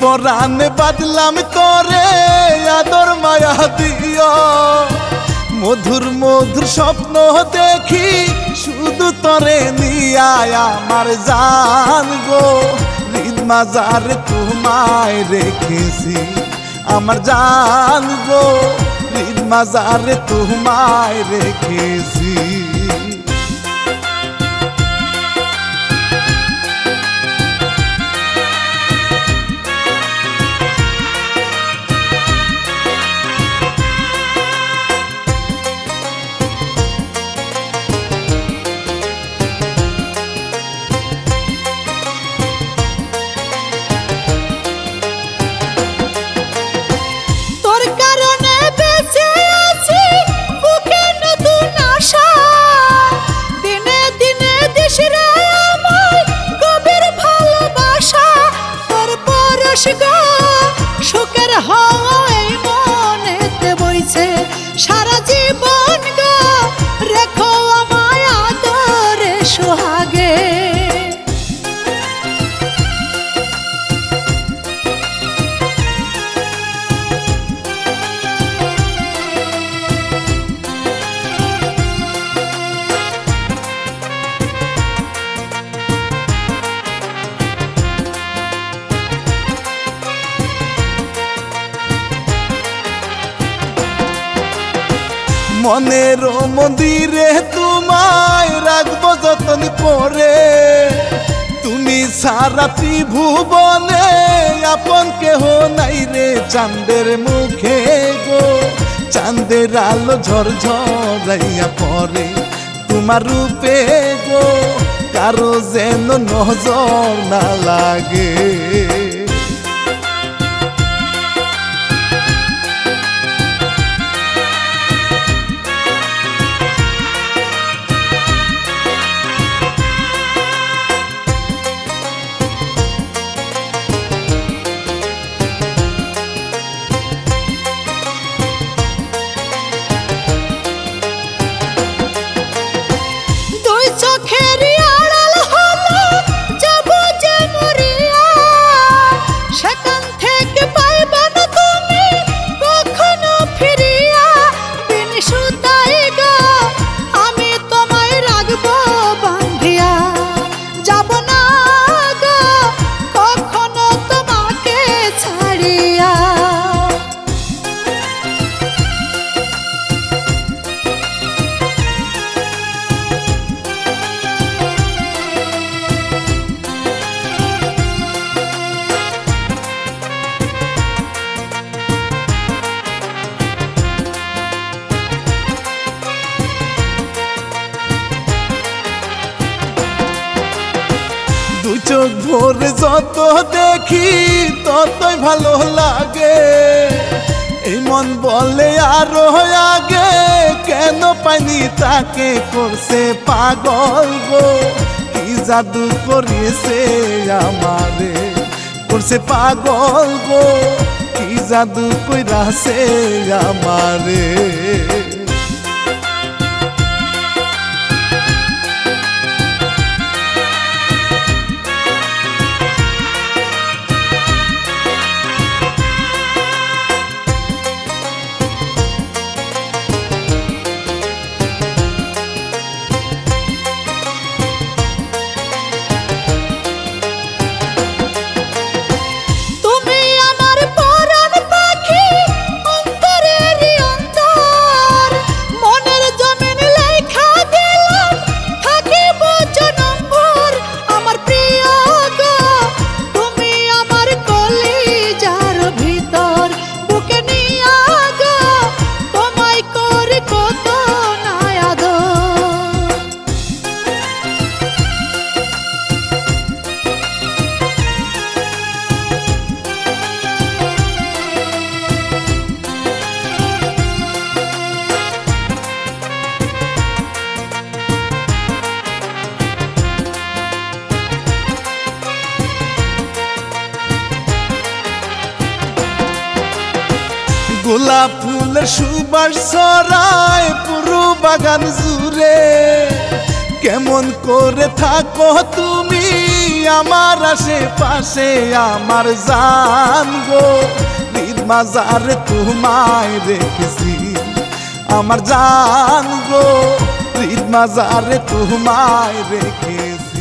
পরাণে বাদলাম তোরে আদর মায়া দিও মধুর মধুর স্বপ্ন দেখি শুধু তোরে নিয়া আমার জান গো হৃদ মাজারে তোমায় রেখেছি আমার জান গো হৃদ মাজারে তোমায় রেখেছি শোকের হয় মনেতে বইছে সারা জীবন গো রেখো আমায় আদরে সোহাগে মনের মন্দিরে তোমায় রাখবো যতন করে তুমি সারা ত্রিভুবনে আপন কেহ নাই রে চাঁদের মুখে গো চাঁদের আলো ঝরঝরাইয়া পড়ে তোমার রূপে গো কারো যেন নজর না লাগে চোখ ভরে যত দেখি ততই ভালো লাগে এই মন বলে আরো আগে কেন পাইনি তাকে করছে পাগল গো কি জাদু করিয়েছে আমারে করছে পাগল গো কি জাদু কইরাছে আমারে গোলাপ ফুলের সুবাস ছড়ায় পুরো বাগান জুড়ে কেমন করে থাকো তুমি আমার আশেপাশে আমার জান গো, ঈদ মাজারে তোমায় রেখেছি আমার জান গো, ঈদ মাজারে তোমায় রেখেছি।